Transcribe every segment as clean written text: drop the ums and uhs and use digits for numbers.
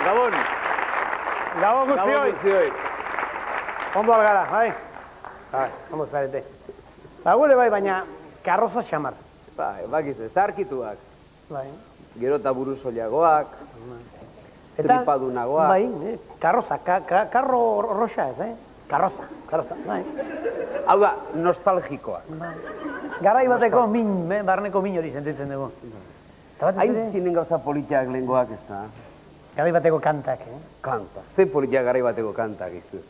Gabon. Gabon guztioi. Ondo algara, bai? Bai, ondo zarete. Gure bai, baina karroza xamar. Bai, bakizu, zarkituak. Bai. Gero eta buru soiliagoak, tripadunagoak. Bai, karroza, karro roxa ez, Karroza, bai. Hau da, nostalgikoak. Bai. Garai bateko barneko min hori sentitzen dugu. Hain zinen gauza politiak lehengoak ez da? Garai bateko kantak, Kanta. Ze politiak garai bateko kantak izu.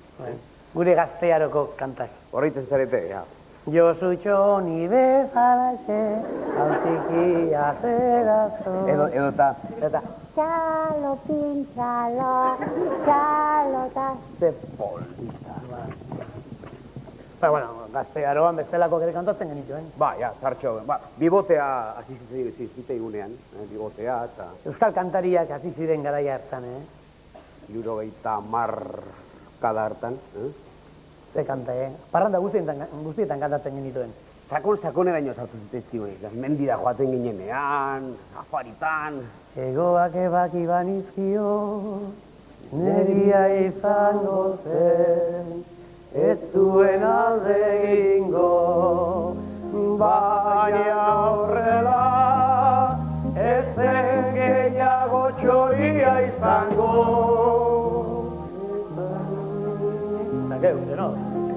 Gure gaztearoko kantak. Horreiten zarete, ja. Josutxo ni bezalaxe, hautiki azerazo. Edo eta... Txalo, pintxalo, txalo, eta... Ze polita. Bueno, gazte aroan bestelakoak ere kantatzen genituen. Ba, ja, zartxo, ba, bibotea hasi zitzaigunean, bibotea, eta Euskal kantariak hasi ziren garaia hartan, 70 kada hartan. Ze kanta, Parranda guztietan kantatzen genituen. Sakoneraino sartu zitzaizkigun, mendira joaten ginenean, afaritan. Egoak ebak ibanizkio, neria izango zen, ez zuen alde egingo, baina horrela, ez zen gehiago txoria izango. Zakeu, no?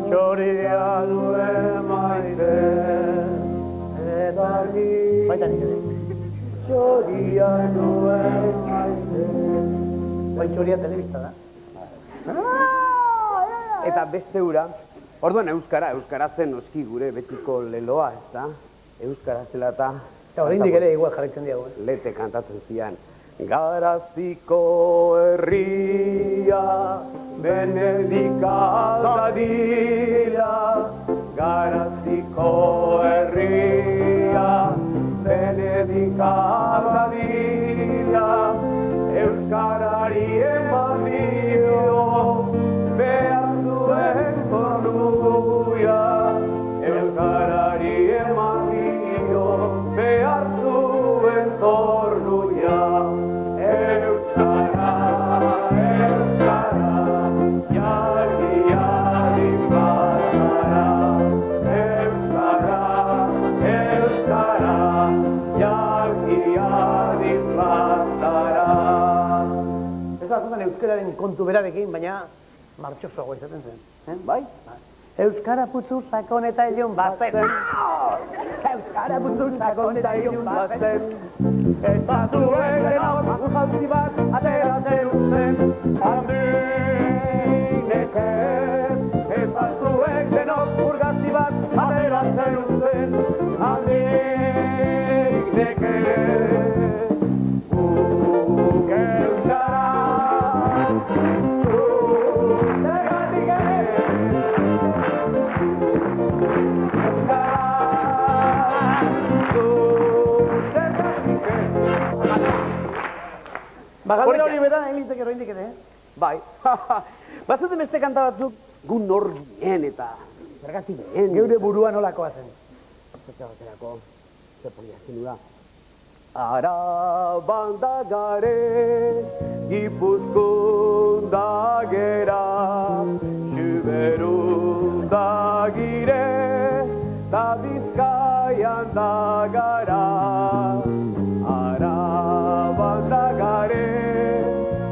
Txoria duen maite, eta ni... Baita nik ere. Txoria duen maite. Bai, txoria telebista da. Eta beste ura, orduan euskara zen noski gure betiko leloa, ez da? Euskara zela eta... Oraindik ere igual jarraitzen diago. Lete kantatzen zian. Garaziko herria, Benedika dira. Garaziko herria, Benedika dira. Euskarari eman dio, behar zuen kornuia. Euskarari eman dio, behar zuen kornuia. Euskara, jarri jarri plazara. Euskara, jarri jarri plazara. Ez da zuzen euskararen kontu berarekin, baina martxosoago izaten zen. Bai? Euskara putzu sakon eta ilun bazen. Euskara putzu sakon eta ilun bazen. Eta zuen denok urjantzi bat atera zeuzen. Handineke. Eta zuen denok urjantzi bat atera zeuzen. Handineke. Guk euskara. Bagalde hori bera, egin oraindik ere, Bai. Bazuten beste kanta batzuk, gu nor ginen eta zergatik ginen. Geure burua nolakoa zen. Zergatik zer polia zinu da. Araban da gare, Gipuzkoan da gera, Xuberun da gire, ta Bizkaian da gara. Araban da gare,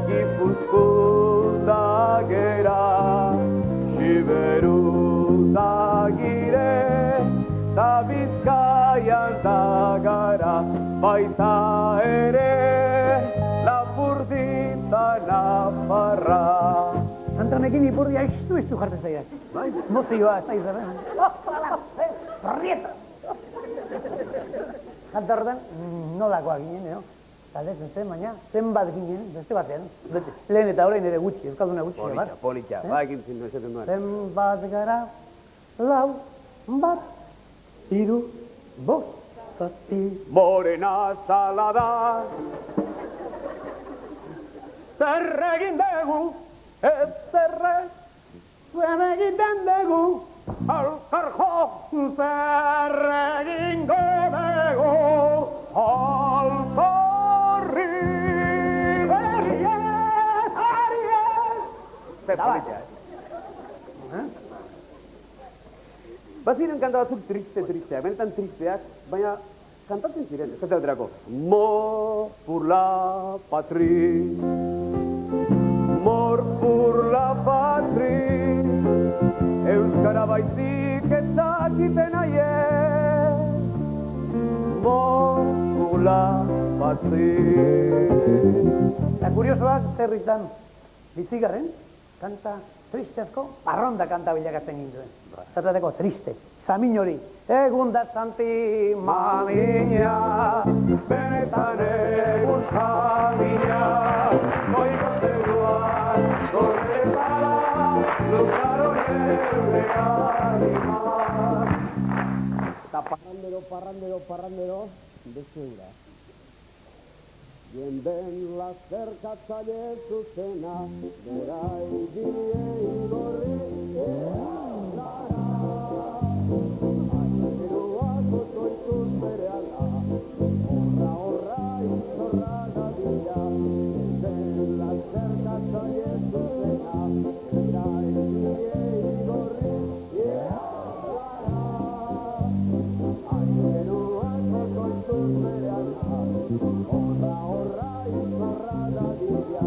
Gipuzkoan da gera, Xuberun da gire, ta Bizkaian da gara. Baita ere, Lapurdita Nafarra. Antranekin ipurdia iztu jartzen zaidak. Mozioa, ez da izan. Rieta! Kanta horretan, nolakoa ginen, galdetzen zen, baina zenbat ginen, beste batean. Lehen eta orain ere gutxi, euskalduna gutxi. Politxa, ba ekin zindu esaten duen. Zenbat gara, lau, bat, hiru, bost. Morena salada, zer egin dugu, ez zerre, zer egiten dugu, alkarjo, zer egingo dugu, alkarri, berriez. Zer politxa, Baziren kanta batzuk tristeak, benetan tristeak, baina kantatzen ziren, ez da baterako. Mor pour la patrie, mor pour la patrie, euskara baizik ez dakiten aien, mor pour la patrie. Eta kuriosoak zer izan, bizigarren, kanta tristeazko, parronda kanta bilakatzen ginduen. Zertateko triste, zamin hori. Egun da zanti mamina, benetan egun jamina, goiko zeruan, gorretara, luzaron eurean, parrandero, beste ura. Jenden lasterkatzaile zuzena, bera idiei gorri, Aizeruak otoituz bere ala, horra izorra dadila, jenden lasterkatzaile zuzena, bera idiei gorri, Aizeruak otoituz bere ala, horra izorra dadila,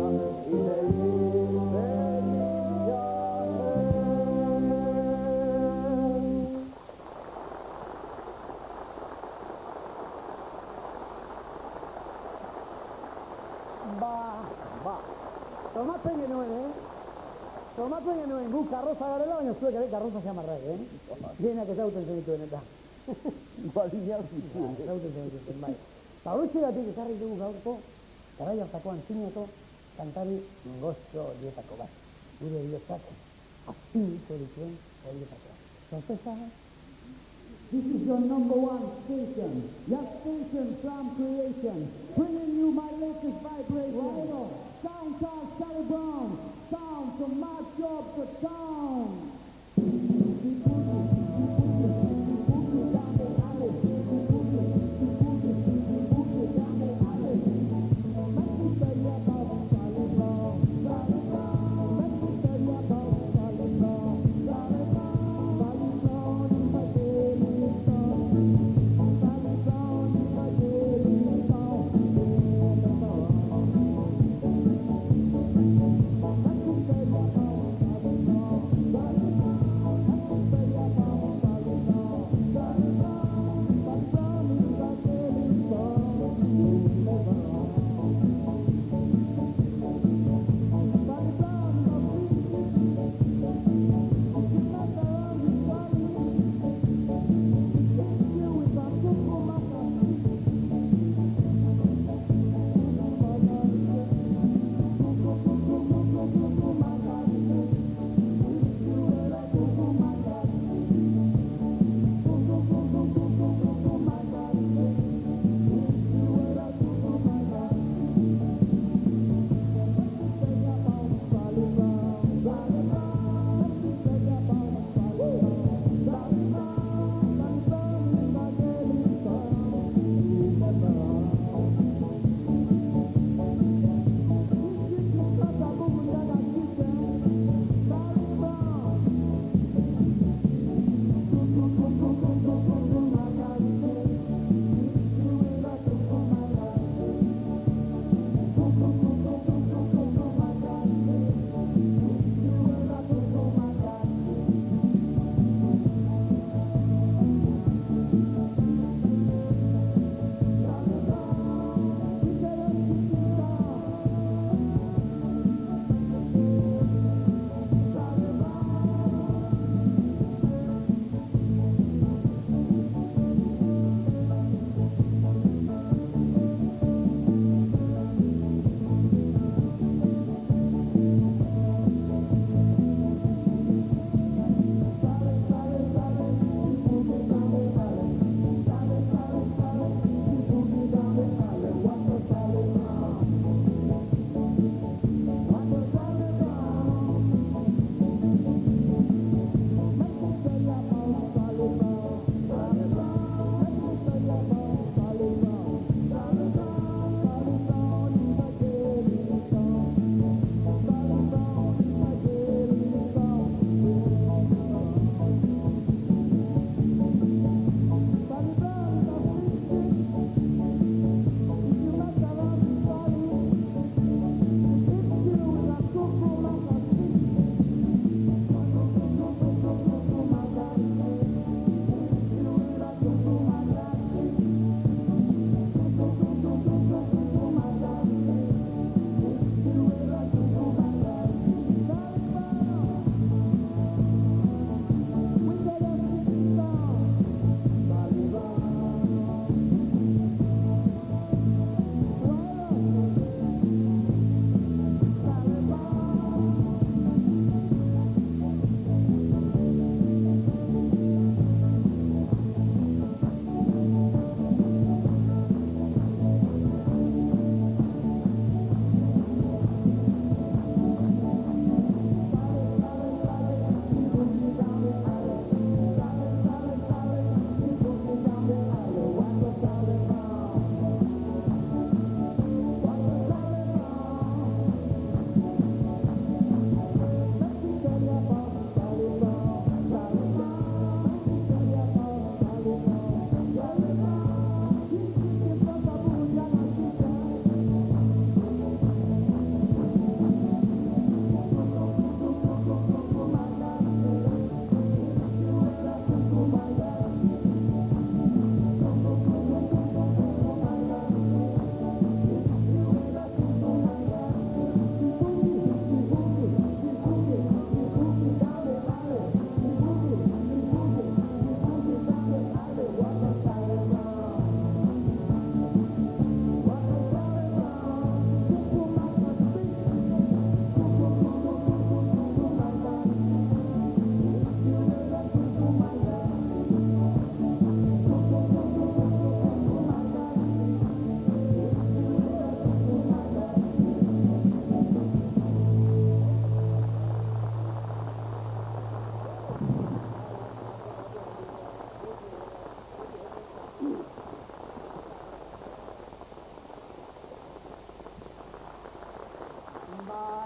Tomatzen genuen, gu karroza garela, baina zuek ere karroza zamarrak, Gienak ezauten zenituen eta. Balina zituen. Ezauten zenituen, bai. Ba, horretxegatik ekarri dugu gaurko, garai hartako antzineko kantari gozo horietako bat. Gure heriotzak azpiniko dituen horietako bat. Sorpresa? This is your number one station, your station from creation, bringing you my latest vibration. Sound called Charlie Brown, sound to march up the town.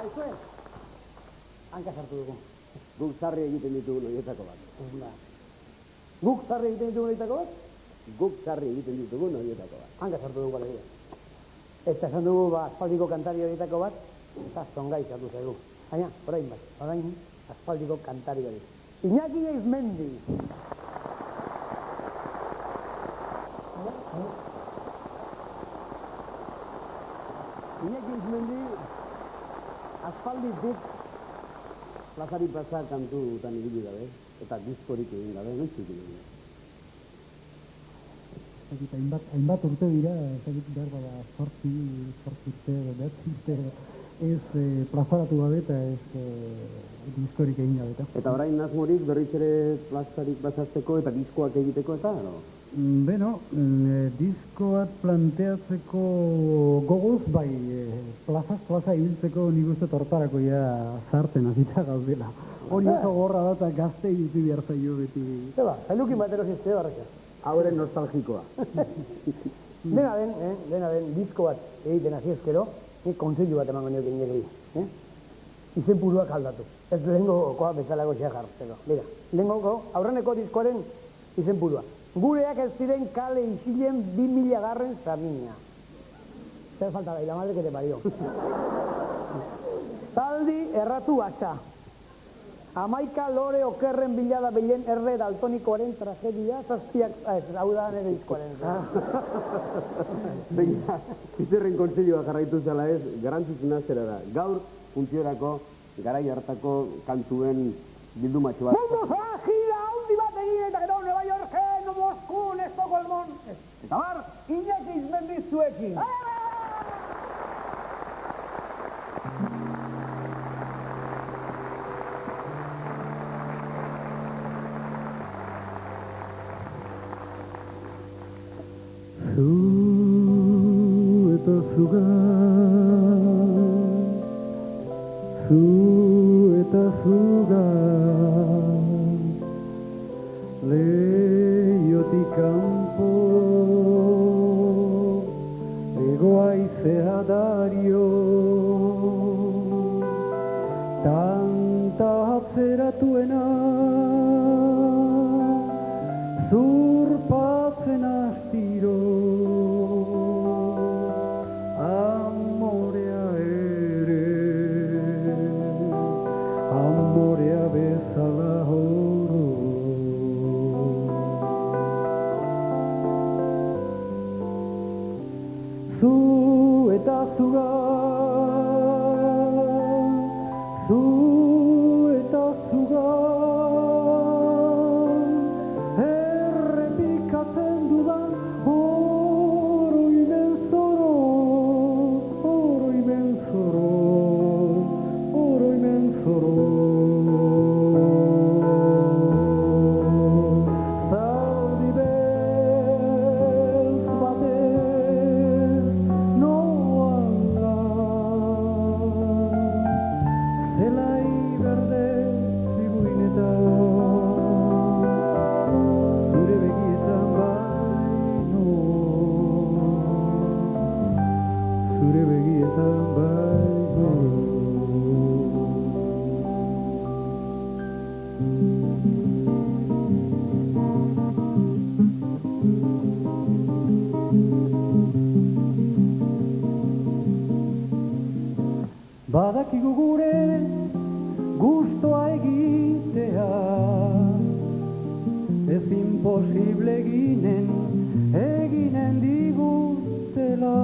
ezue? Hanka sartu dugu. Guk zarri egiten ditugun horietako bat. Guk zarri egiten ditugun horietako bat? Guk zarri egiten ditugun horietako bat. Hanka sartu dugu alegia. Eta esan dugu, aspaldiko kantari horietako bat, eta zongai sartu zaigu. Baina, orain aspaldiko kantari hori. Iñaki Eizmendi. Iñaki Eizmendi, aspalditik Plazari plaza kantutan ibili gabe, eta diskorik egin gabe, noizik egin gabe. Hainbat urte dira, ezagit behar bada, sortzi urte, ez plazaratu gabe eta ez diskorik egin gabe. Eta orain asmorik berriz ere plazarik plazazteko eta diskoak egiteko eta, no? Beno, diskoak planteatzeko gogoz, bai, plazaz plaza ibiltzeko nik uste tortarako ja zarten azita gaudela. Hori oso gorra da eta gazte irutu behar zaio beti. Zeba, zailukin batero zizte barreka. Hauren nostalgikoa. Dena den, disko bat egiten hasi ezkero, kontseilu bat emango nioke inekri. Izenburuak aldatu. Ez lehengokoa bezalako xea jartzeko. Mira, lehengo aurreneko diskoaren izenburua. Gureak ez ziren kale isilen 2000 garren zamina. Zer falta da, la madre que te parió. Zaldi erratu atxa. Amaika lore okerren bilada bilen erre daltonikoaren tragedia, zazpiak, hau da nire diskoaren. Venga, izerren kontseilua jarraitu zela ez, garantzitsuna zera da. Gaur, funtsiorako, garai hartako kantuen bildumatxo bat. Vamos a gira handi bat egin eta gero Nueva Yorken, Moskun, Estocolmon. Eta bar, Iñaki Eizmendi zuekin. Zu eta zuga leiotik kanpo egoaizea dario tanta atzeratuena zurpatzen astiro amorea ere amorea bezala oro zu eta zuga errepikatzen dudan oroimen zoro zaldi bez batez noala zelai berde ziguinetan zure begietan baino zure begietan baino badakigu gure gustoa egitea ez imposible eginen digutela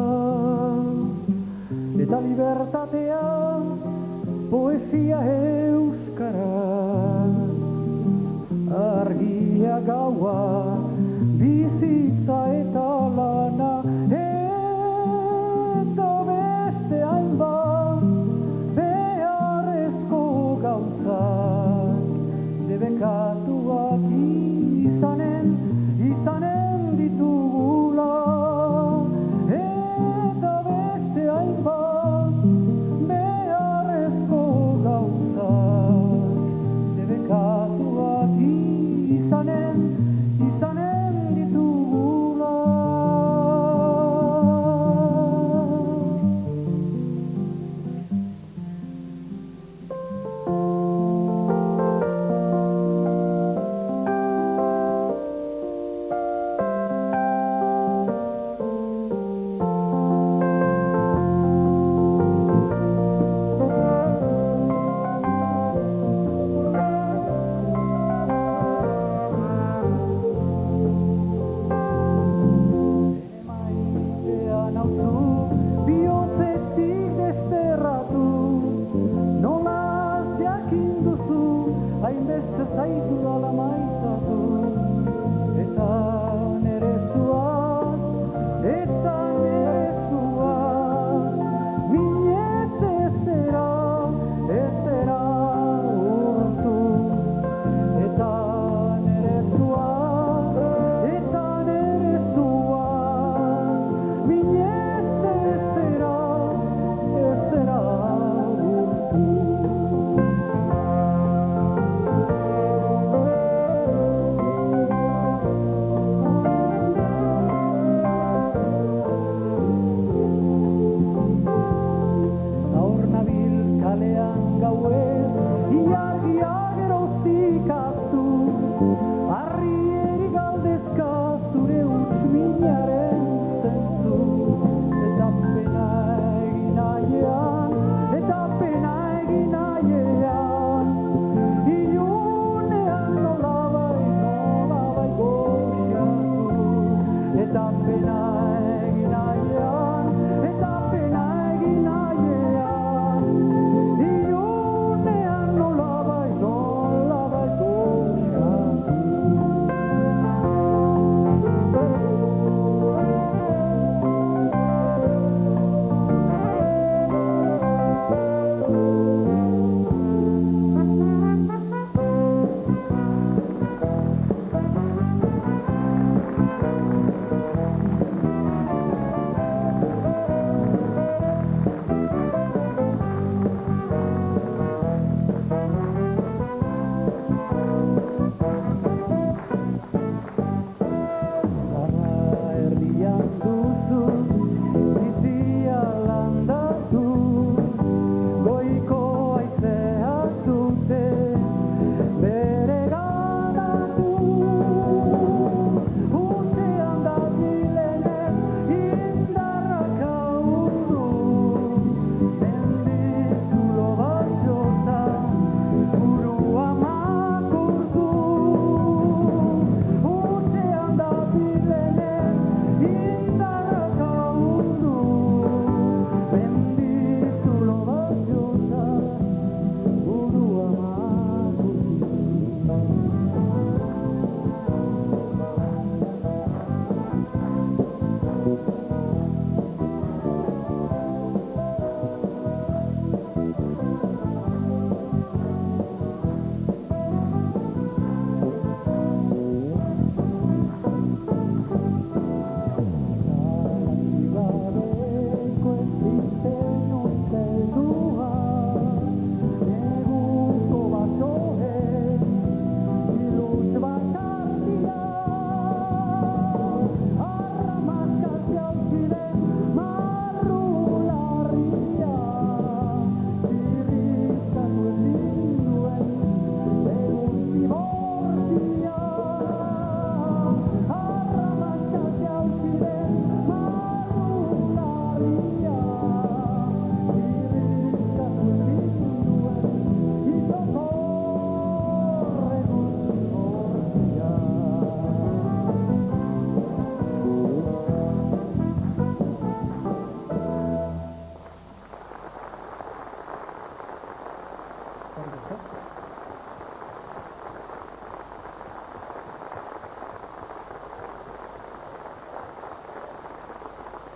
eta libertatea poesia euskara argia gaua bizitza eta lana eta beste hainbat beharrezko gauzak debekatuak izanen ditugula eta beste hainbat beharrezko gauzak debekatuak izanen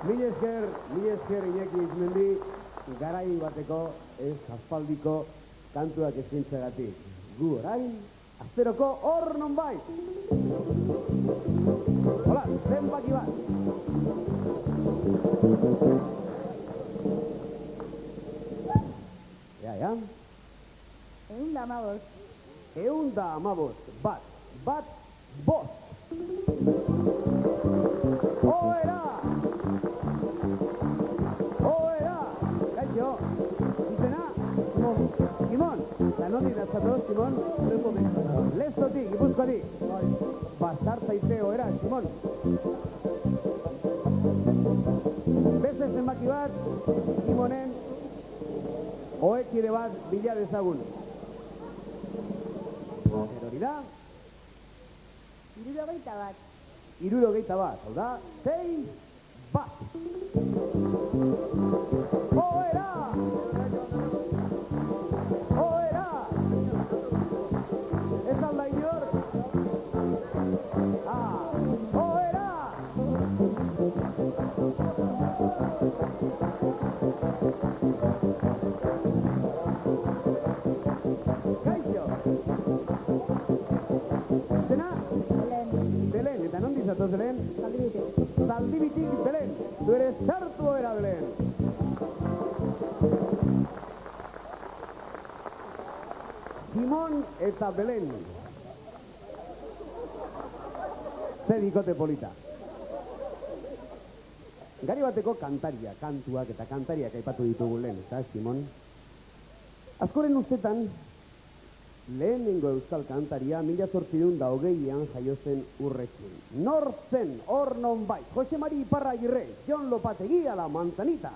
Mila esker Iñaki Izmendi, garai bateko, ez aspaldiko kantuak eskaintzagatik. Gu orain, asteroko hor nonbait. Hola, zenbaki bat. Ja. 115. 115, bat, bost. Oera! Kaixo, izena? Simon, eta nondik datzatoz, Simon? Lezotik, Gipuzkoatik. Basar zaite oera, Simon. Beste zenbaki bat, Simonen, oekide bat bila dezagun. Hori da? 71. 71, hau da, 6 bat. Oera! Ez alda inor? Oera! Kaixo! Zena? Belen, eta non dizatoz, Belen? Zaldibitik, Belen. Du ere sartu oera, Belen. Simon eta Belen. Ze dikote polita. Gari bateko kantaria, kantuak eta kantariak aipatu ditugu lehen, eta Simon? Askoren ustetan, lehenengo euskal kantaria 1820an jaio zen urrekin. Nor zen, hor nonbait, Jose Mari Iparragirre, Jon Lopategi ala Manzanita.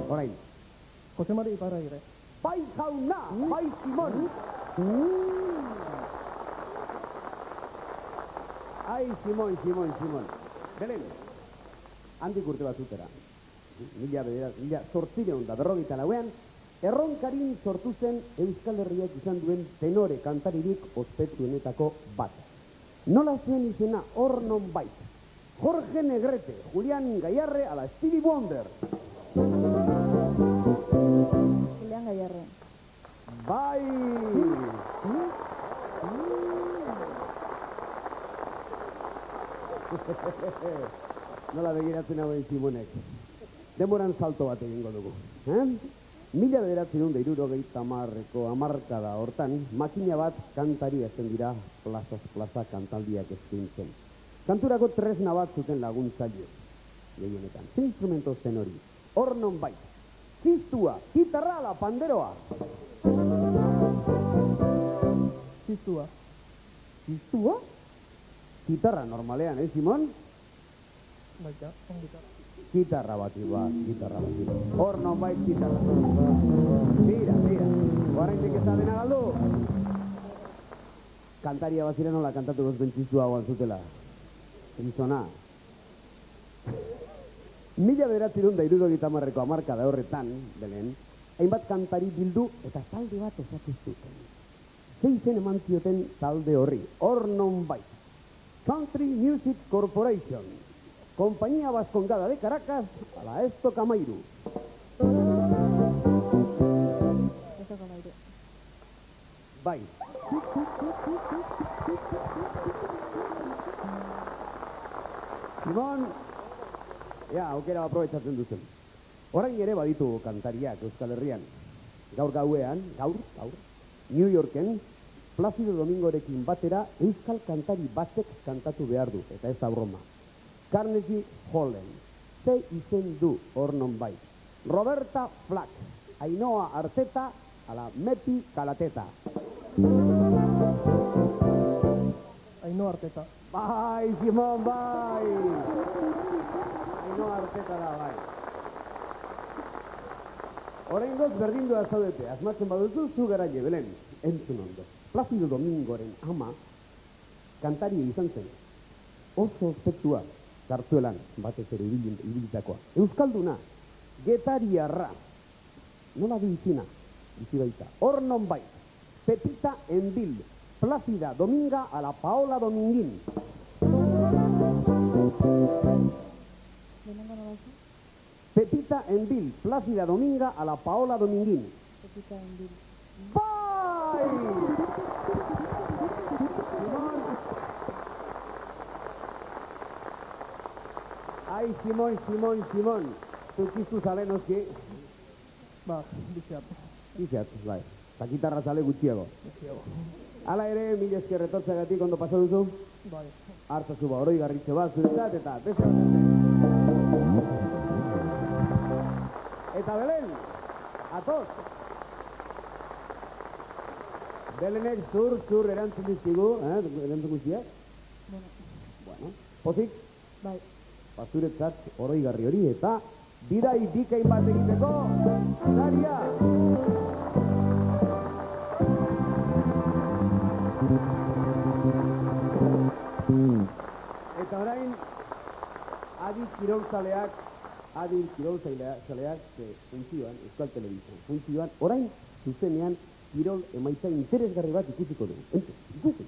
Orain. Jose Mari Iparragirre. Bai jauna, bai Simon. Ai, Simon. Belen, handik urte batzutera. Mila 1859an, Erronkarin sortu zen Euskal Herriak izan duen tenore kantaririk ospetsuenetako bat. Nola zuen izena hor nonbait? Jorge Negrete, Julián Gayarre ala Stevie Wonder. Julián Gayarre. Bai! Nola begiratzen hauen Simonek. Demoran salto bat egingo dugu. 1970ko hamarkada hortan, makina bat kantari ezen dira plazaz plaza kantaldiak eskaintzen. Kanturako tresna bat zuten laguntzaile. Gehienetan, ze instrumento zen hori? Hor nonbait. Txistua, gitarra ala panderoa. Txistua. Txistua? Gitarra normalean, Simon? Baita, on gitarra. Gitarra bati. Hor nonbait gitarra. Mira. Horrendik ez da dena galdu. Kantaria bazira nola kantatu gozben txistua hauan zutela. Gizona. 1970ko hamarkada horretan, Belen, hainbat kantari bildu eta talde bat osatu zuten. Zeizen eman zioten talde horri, hor nonbait. Country Music Corporation. Compañía Vascongada de Caracas a la Esto Camairu. Bai. Simon, aukera aprobetxatzen duzen. Orain ere baditu kantariak Euskal Herrian. Gaur gauean, New Yorken, Placido Domingorekin batera euskal kantari batek kantatu behar du, eta ez da broma. Carnegie Hallen, ze izen du hor nonbait. Roberta Flack, Ainhoa Arteta, ala Meti Kalateta. Ainhoa Arteta. Bai, Simon, bai! Ainhoa Arteta da, bai. Oraingoz berdindu zaudete, asmatzen baduzu zu garaile, Belen, entzun ondo. Placido Domingoren ama kantaria izan zen. Oso ospetsua. Zartzuelan, batez ere ibilitakoa. Euskalduna, getariarra. Nola du izina? Izi baita. Hor nonbait. Pepita Enbil. Plácida Dominga a la Paola Dominguín. en Bill, Plácida Dominga a la Paola Dominguín. Pepita en Bill. ¡Bye! Ai, Simon, zukizu zalenoski, Ba, biziat. izeat, bai, zakitarra zale gutxiago. Biziago. Hala ere, mila esker etortzeagatik ondo pasa duzu, Bai. hartzazu ba, oroi garritxo bat, zuretzat, eta beste bat arte. Eta Belen, atoz! Belenek zur erantzun dizkigu, erantzun guztiak? Bueno, pozik, Bai. zuretzat oroigarri hori eta bidai bikain bat egiteko saria. Eta orain adi kirolzaleak funtzioan, Euskal Telebistan funtzioan, orain zuzenean kirol emaitza interesgarri bat ikusiko dugu. Ikusi.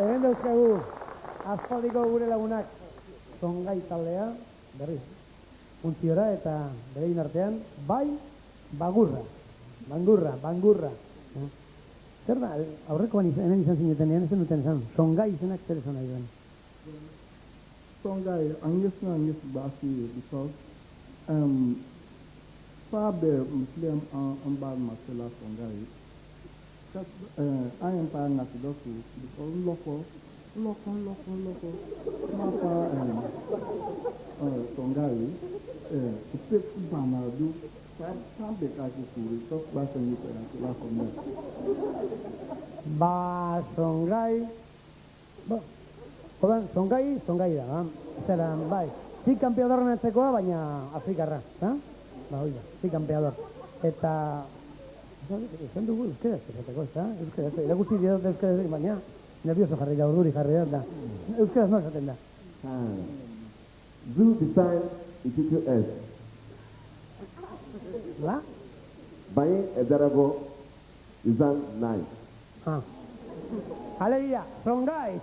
Hemen dauzkagu, aspaldiko gure lagunak, zongai taldea, berriz, funtziora eta berein artean, bai, bangurra. Zer da, aurrekoan hemen izan zinetenean, ez duten izan, zongai izenak zer esan nahi duen. Songai, anges basi because sabe Muslim ambar masela songai. Ayam pa ngasidoku because loko mapa songai sip bana du sampai kasih suri tok bahasa itu yang kelas songai. Ba, zongai, Jodan, zongai da, zera, bai, zik kampeador netzekoa, baina afrikarra, ha? Ba, hoi da, zik kampeador. Eta, esan dugu euskeraz, esateko, ez da? Euskeraz, erakusti dut euskeraz, baina, nervioso jarri da, urduri jarri da, euskeraz no esaten da. Du design ikutu ez. La? Bai edarago izan nahi. Alegia, zongai!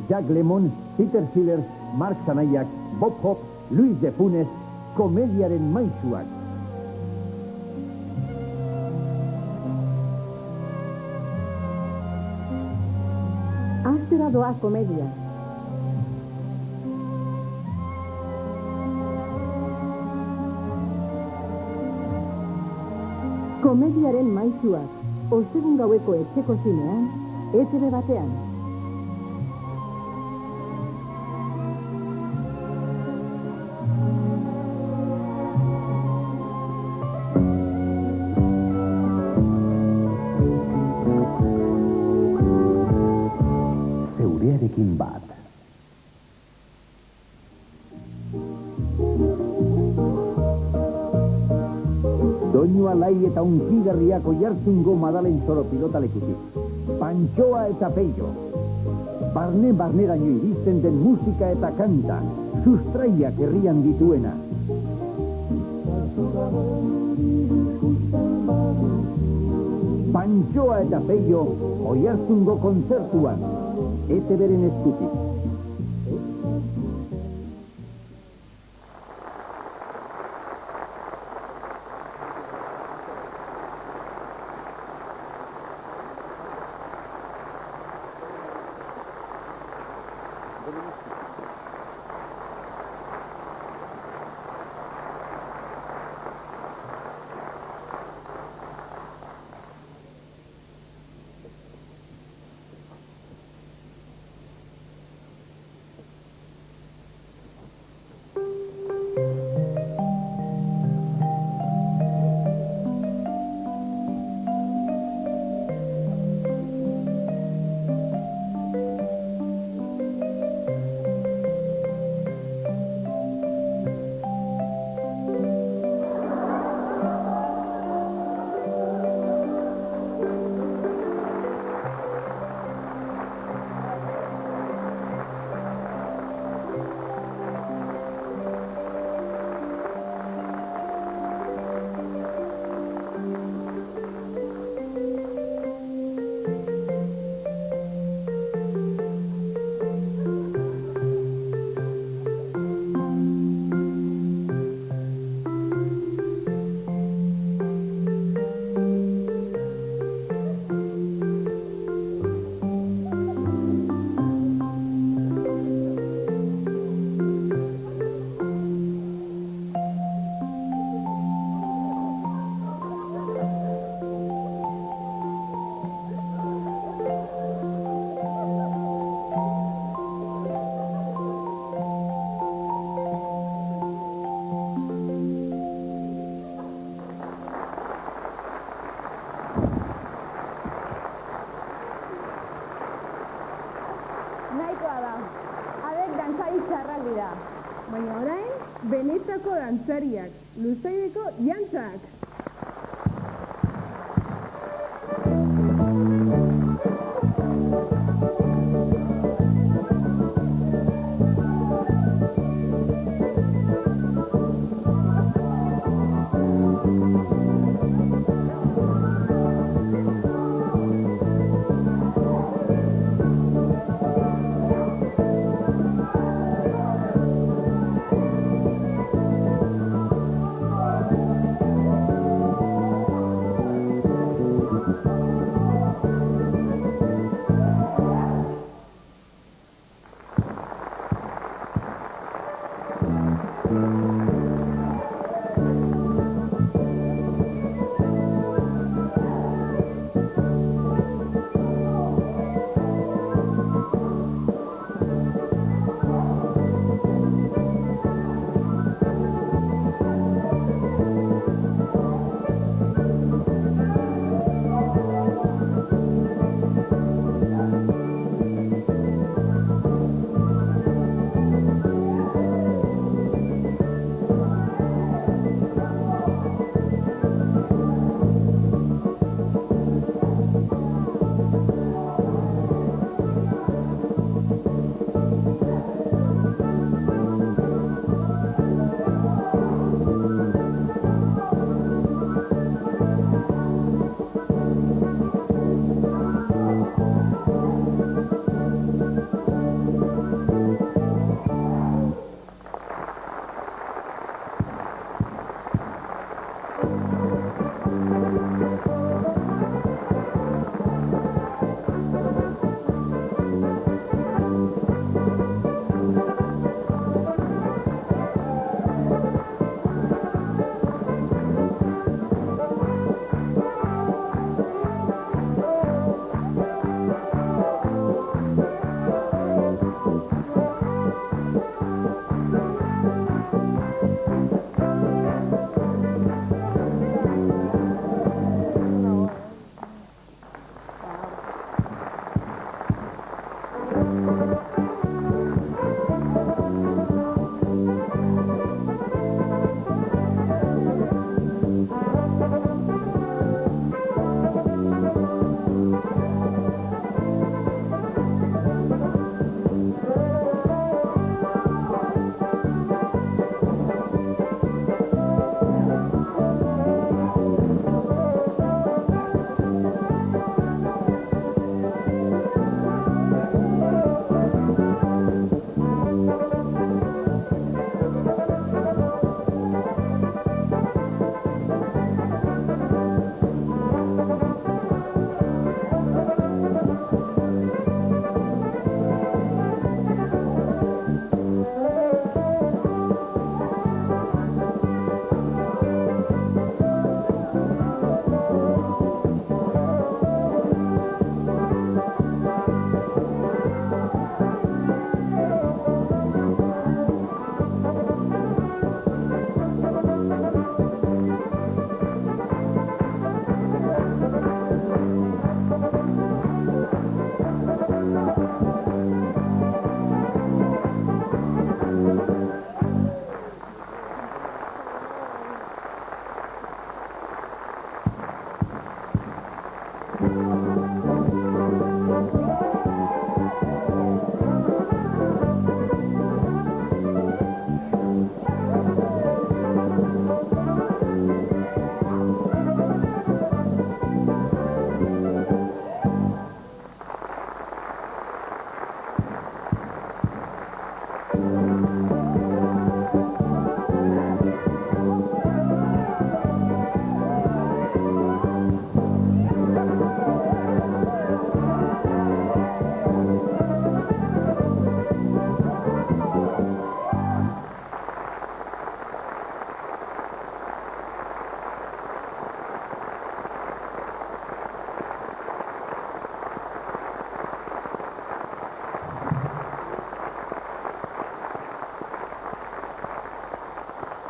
Jack Lemmon, Peter Sellers, Mark Zanaiak, Bob Hope, Luis de Funes, komediaren maisuak. Astera doa komedia. Komediaren maisuak, ostegun gaueko etxeko zinean, ETV batean. Zeurearekin bat. Doinu alai eta unkigarriak Oiartzungo Madalen Zoro pilotalekutik. Pantxoa eta Peio. Barne-barneraino iristen den musika eta kanta. Sustraiak herrian dituena. Pantxoa eta Peio Oiartzungo kontzertuan. ETV-ren eskutik. Baina orain, benetako dantzariak, luzaideko jantzak.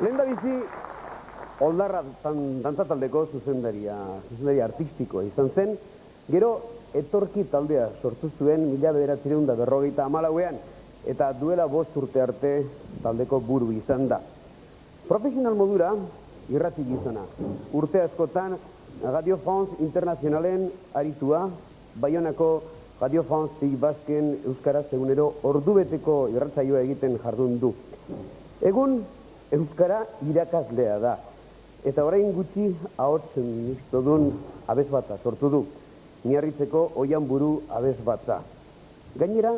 Lehendabizi, Oldarra dantzataldeko zuzendari artistikoa izan zen, gero etorki taldea sortu zuen 1954ean, eta duela 5 urte arte taldeko buru izan da. Profesional modura, irrati gizona. Urte askotan, Radio France Internazionalen aritua, Baionako Radio France Pays Basken euskaraz egunero ordubeteko irratsaioa egiten jardun du. Egun, euskara irakaslea da. Eta orain gutxi ahots mixtodun abesbatza sortu du. Miarritzeko Oianburu abesbatza. Gainera,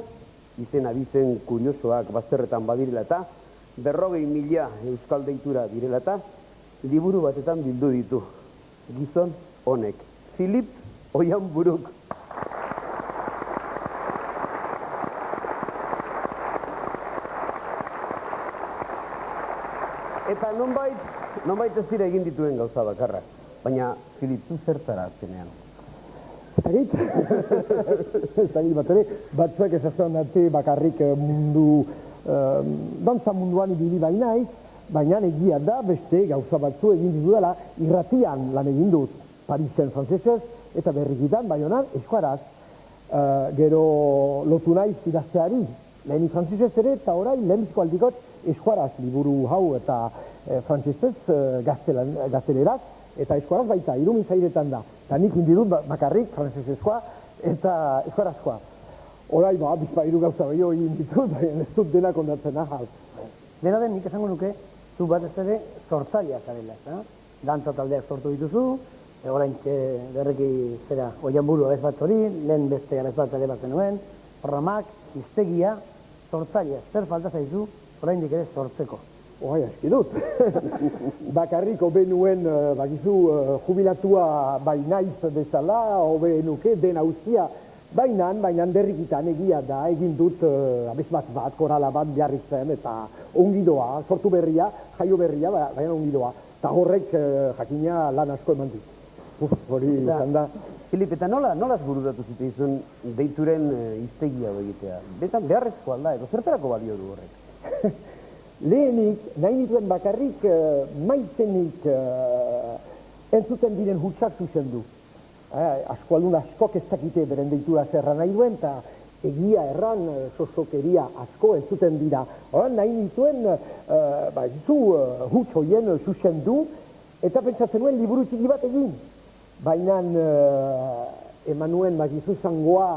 izen abizen kuriosoak bazterretan badirela eta 40.000 euskal deitura direla eta liburu batetan bildu ditu. Gizon honek. Filip Oianburuk. Eta nonbait ez dira egin dituen gauza bakarrak. Baina, Filip, zu zertara azkenean? Zagit bat ere, batzuek esatzen dute bakarrik mundu, dantza munduan ibili bainaiz, baina egia da beste gauza batzu egin dituela irratian lan egin dut. Parisen frantzesez eta berrikitan, Baionan eskuaraz. Gero lotu naiz idazteari, leheni frantzesez ere eta orain lehenbizko aldikot eskuaraz liburu hau eta frantzesez gazteleraz eta eskuaraz baita, irumizairetan da. Eta nik indidut bakarrik frantzesezkoa eta eskuarazkoa. Horai, bizpairu gauza behio egin ditut, baina ez dut denak ondatzen ahal. Dena den, nik esango nuke, zu bat ez ere sortzailea zarela. Dantza taldeak sortu dituzu, orain berreki zera Oianburu abesbat hori, lehen beste abesbat ere bat zenuen, programak, hiztegia, sortzailea. Zer falta zaizu, orain ere sortzeko. Oai, aski dut. Bakarrik hobe nuen, bakizu, jubilatua bainaiz bezala, hobe nuke den hauzia, baina berrikitan egia da, egin dut abesbat bat, korala bat biarritzen, eta ongidoa, sortu berria, jaio berria, baina ongidoa. Eta horrek jakina lan asko eman dit. Hori izan da. Filip, eta nolaz bururatu ziteizun deituren hiztegia egitea? Betan beharrezko alda, edo zertarako balio du horrek? Lehenik, nahi nituen bakarrik maitenik entzuten diren hutsak zuzen du. Askoaldun askok ez dakite beren deitura zerra nahi duen, eta egia erran sosokeria asko entzuten dira. Horan nahi nituen huts hoien zuzen du, eta pentsatzen nuen liburu txiki bat egin. Baina eman nuen zangoa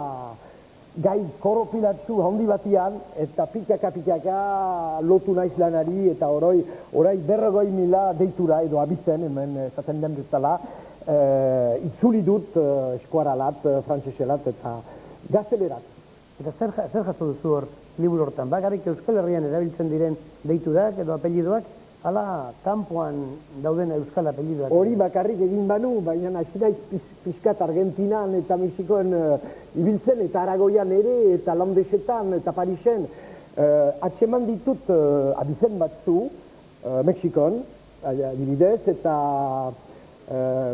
gai koropilatzu handi batian, eta pikaka lotu naiz lanari, eta orai 40.000 deitura edo abizen, hemen esaten den bezala, itzuli dut eskuaralat, frantzeselat eta gaztelerat. Eta zer jaso duzu hor liburu hortan? Bakarrik Euskal Herrian erabiltzen diren deiturak edo apellidoak, ala kanpoan dauden euskal apellidoak? Hori bakarrik egin banu, baina hasi naiz pixkat Argentinan eta Mexikoen ibiltzen, eta Aragoian ere, eta Landesetan, eta Parisen. Atxeman ditut abizen batzu, Mexikon, adibidez, eta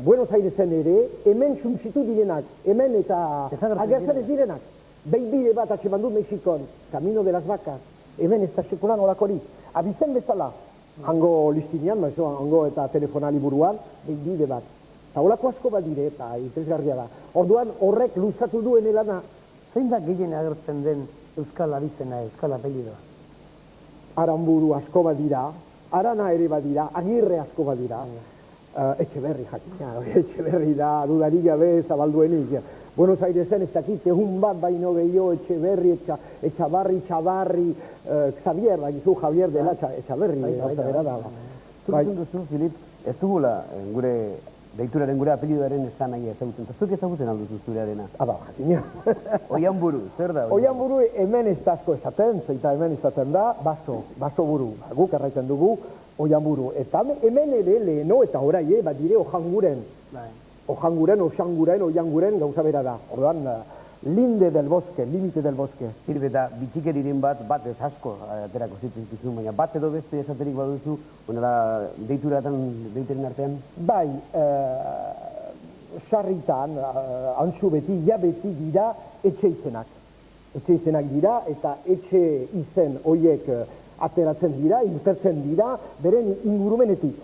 Buenos Airesen ere, hemen suntzitu direnak, hemen eta agertzen ez direnak. Beibide bat atxeman dut Mexikon, Camino de las Vacas, hemen ez da sekulan olakorik. Abizen bezala, hango listinean, hango eta telefonali buruan, beibide bat. Eta holako asko bat dire, eta interesgarria da. Orduan horrek luzatu duen elana. Zein da gehien agertzen den euskal abizena, euskal apellidoa? Aranburu asko bat dira, Arana ere bat dira, Agirre asko bat dira. Etxeberri jakina, Etxeberri da, dudarik gabe zabalduenik. Buenos Airesen ez dakit, egun bat baino gehiago, Etxeberri, Txabarri, Xavier, bakizu Javier dela Etxaberri. Zuk duzu, Filip, ez dugula gure deituraren gure apellidoaren esan nahi ezagutzen. Eta zuk ezagutzen alduzu zurearena? Jakina. Oianburu, zer da? Oianburu hemen ez da asko esaten, zeita hemen esaten da, baso buru. Guk erraiten dugu, Oianburu. Eta hemen ere leheno eta orai, bat dire Ojanguren. Ojanguren, Oianguren gauza bera da. Orduan, linde del bosque, limite del bosque. Filip, eta bitxikeriren bat ez asko aterako zituzun, baina bat edo beste esaterik baduzu, deituren artean? Bai, sarritan, antzu beti, beti dira etxe izenak. Etxe izenak dira, eta etxe izen horiek ateratzen dira, irtertzen dira, beren ingurumenetik.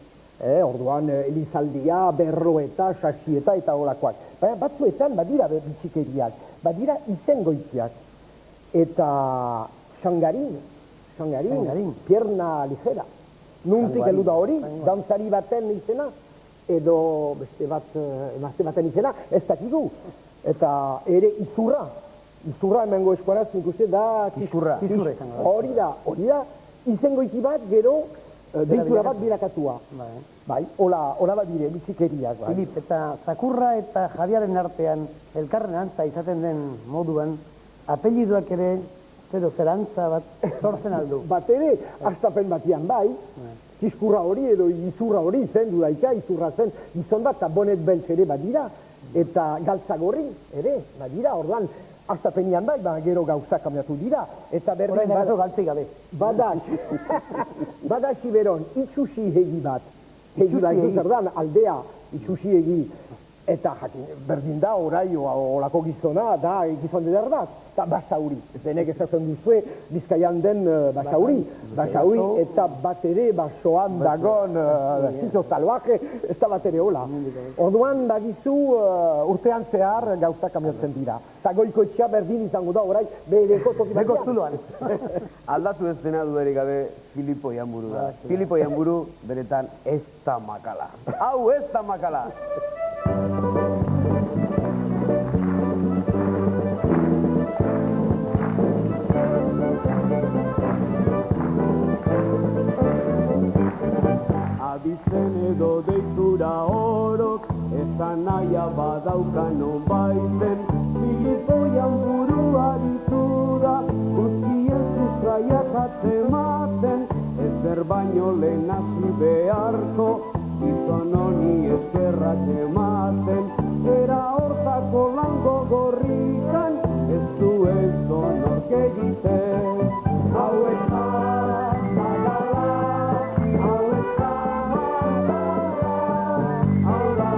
Orduan, elizaldia, berroeta, sasieta eta holakoak. Baina batzuetan badira bitxikeriak, badira izengoitziak. Eta xangarin, pierna ligera. Nuntik heldu da hori, dantzari baten izena, edo beste bat, emazte baten izena, ez dakigu. Eta ere izurra emango eskuaraz, nik uste da... Izurra. Hori da, izengoitzi bat, gero, deitura bat bilakatua. Bai, hola bat dire, bitxikeriak. Filip, eta Zakurra eta Javiaren artean elkarren antza izaten den moduan, apellidoak ere, zerantza bat sortzen aldu. Bat ere, astapen batian bai, Kiskurra hori edo izurra hori zen dudaika, izurra zen gizon bat, eta bonet beltz ere badira, eta galtzagorri ere badira, orduan, astapenian bai, gero gauzak kambiatu dira, eta berdin... Horain agazo galtzik gabe. Badaxi beron, itxusi hegi bat. Hegi laik zerdan, aldea, itxusi hegi. Eta berdin da, orai, olako gizona, da gizon deder bat. Eta basauri, denek ezatzen duzue, Bizkaian den basauri. Basauri eta bat ere basoan dagon, zizo salvaje, ez da bat ere hola. Orduan, bagizu, urtean zehar gauzak kambiatzen dira. Eta goiko etxea berdin izango da, orai, bereko toki batean. Beko zuloan. Aldatu ez dena duerik gabe Filipo Ianburu da. Filipo Ianburu beretan ez da makala. Hau ez da makala. Abizen edo deitura orok, esan naia badaukan onbaiten, Filipo Ianburu aritu da, guztien sustraiak atzematen, ezer baino lehen hasi beharko, gizon honi eskerrak ematen, era hortako lango gorrikan, ez du ez donork egiten. Hau ez da magala, hau ez da magala, hau da,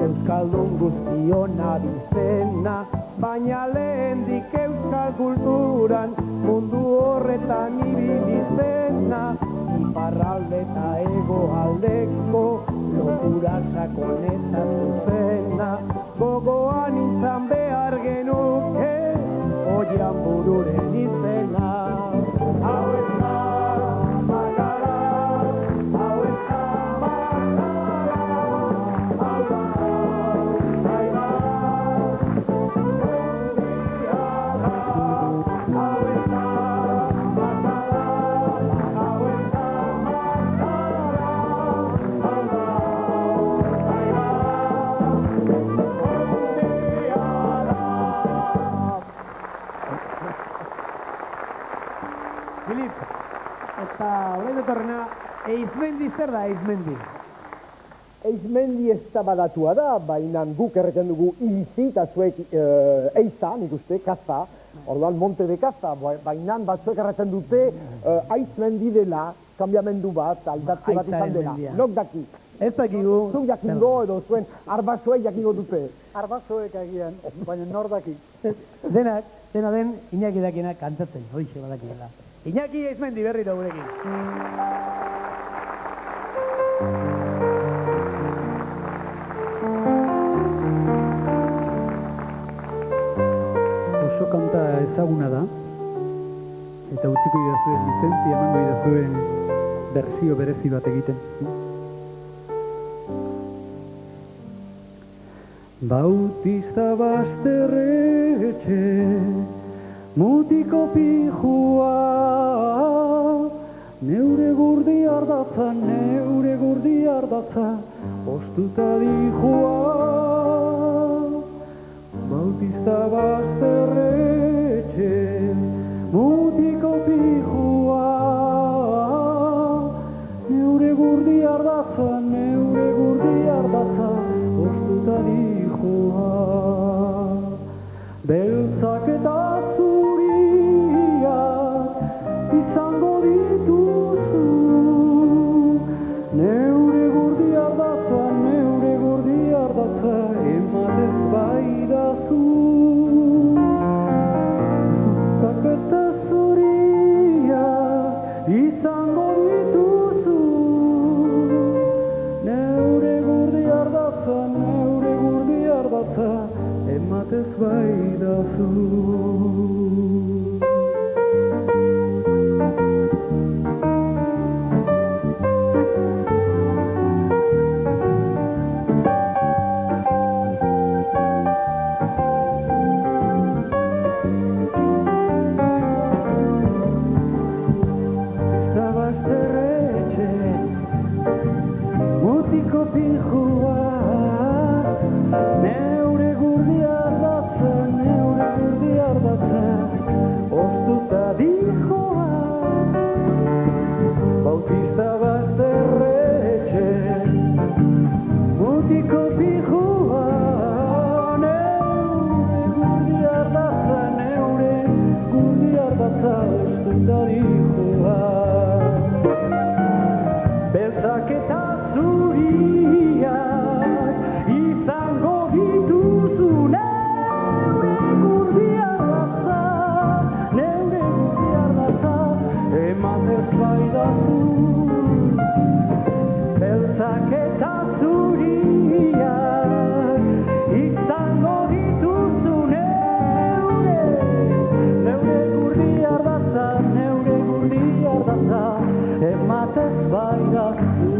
Euskaldun guztion abizena, baina lehendik euskal kulturan mundu horretan ibili zena, iparralde eta hegoaldeko lotura sakon eta zuzena, gogoan izan behar genuke Ianbururen izena. Hau ez da magala, hau ez da Eizmendi zer da, Eizmendi? Eizmendi ez da badatua da, baina guk erreten dugu izi, eta zuek eiza, nik uste, kaza, orduan monte de kaza, baina batzuek erreten dute Eizmendi dela, kambiamendu bat, aldatze bat izan dela. Nok daki? Ez dakigu. Zuk jakingo edo zuen arbasoek jakingo dute. Arbasoek agian, baina nor daki. Dena den, Iñaki dakienak kantatzen, horixe badakiela. Iñaki Eizmendi berri da gurekin. Oso kanta ezaguna da, eta utziko idazuen lizentzia emango idazuen berzio berezi bat egiten. Bautista Basterretxe, mutiko pijua, neure gurdi ardatza, ostuta dijua. Bautista Basterretxe, mutiko pijua, neure gurdi ardatza, ostuta dijua. dihua beltzak eta zuriak izango dituzu neure gurdi ardatza ematez baidazu beltzak eta zuriak izango dituzu neure gurdi ardatza ematez baidazu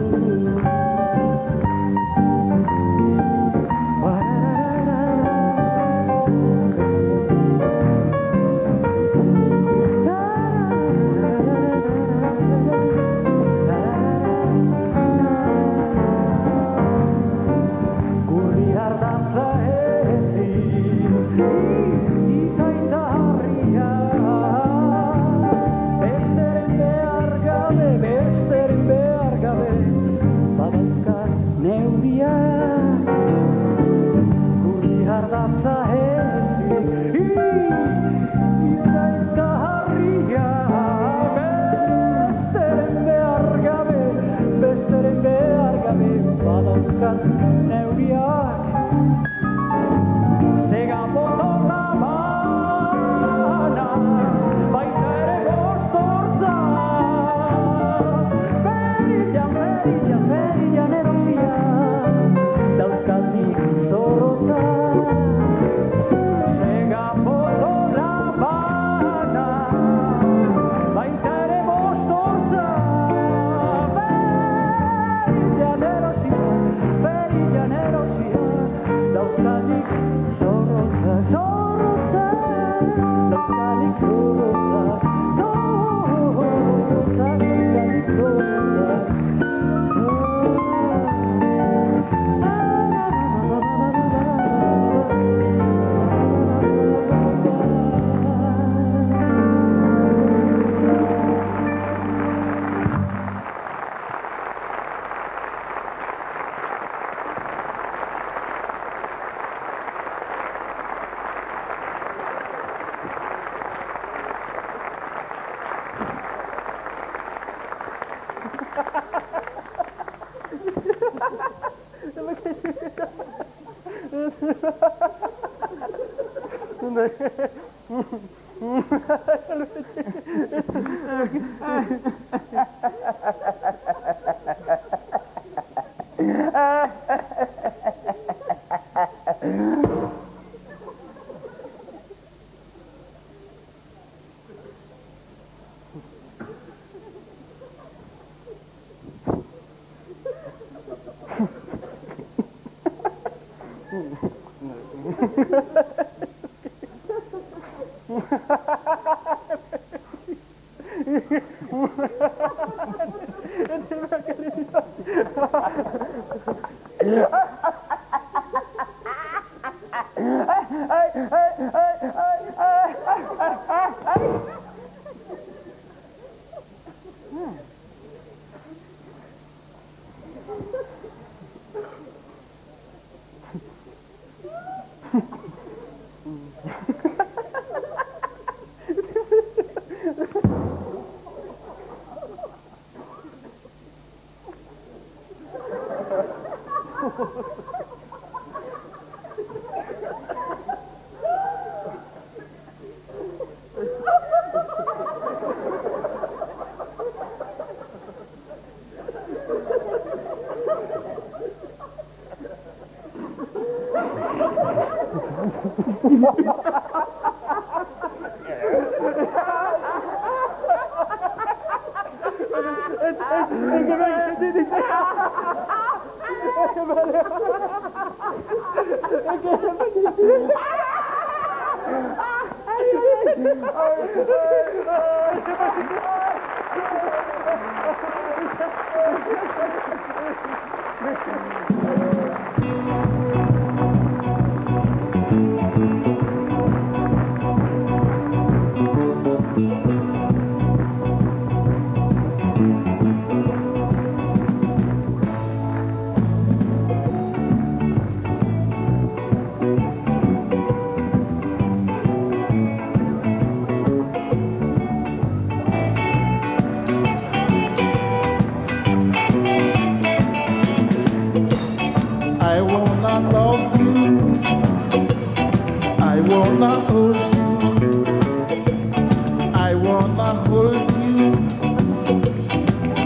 wanna hold you.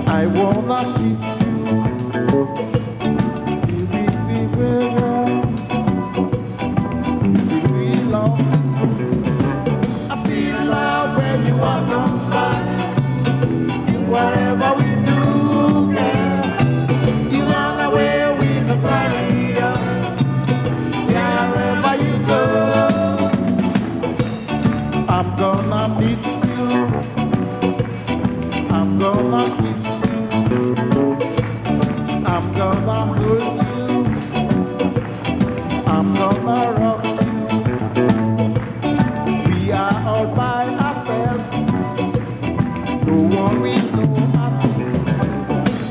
I wanna kiss you. You make me well. You belong to me. I feel love when you are not mine. Whatever we do, yeah. You run away with the barrier. Wherever you go, I'm gonna meet you. I'm gonna kiss you. I'm gonna hold you. I'm gonna rock you. We are all by ourselves. No worry, no nothing.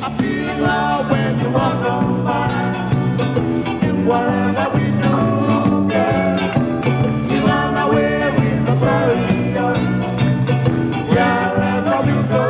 I feel love when you walk on by. Whatever we do, yeah. You run away with the barrier. Wherever we go.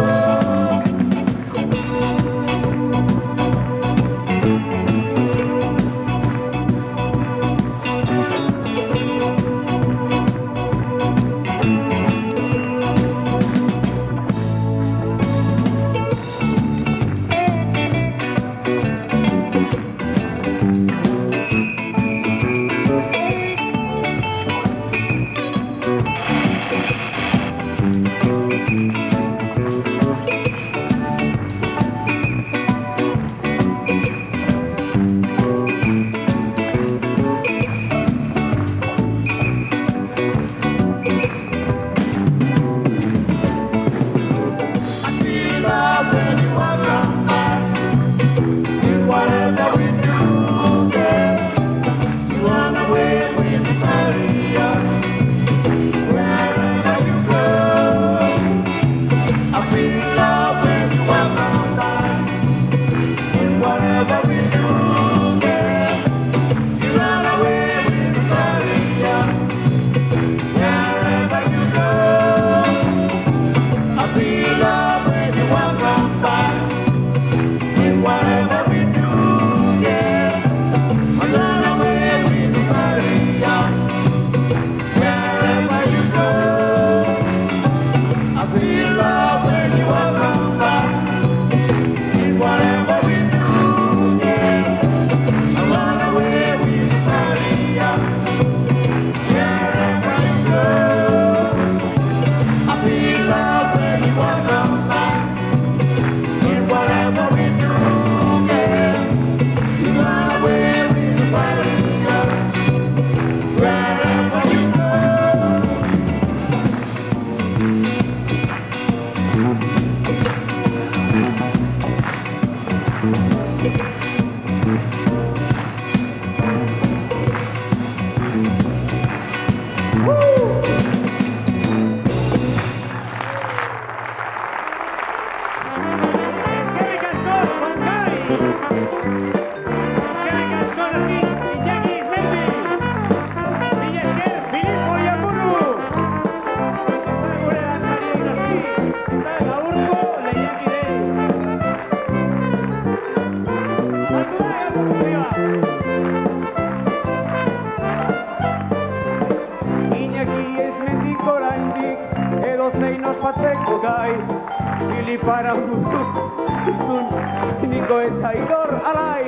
Niko eta Igor alai,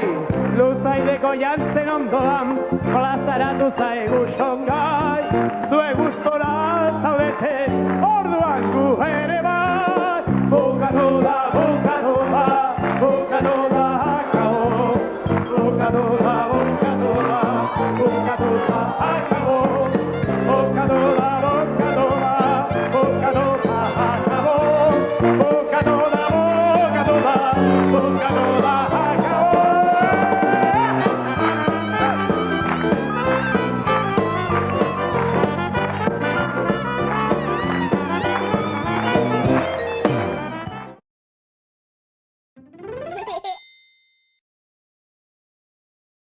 luzaideko jantzen ondoan, plazaratu zaigu songai, zue gustora zaudete, orduan gu ere bat, bukatu da, akao, bukatu da, akao.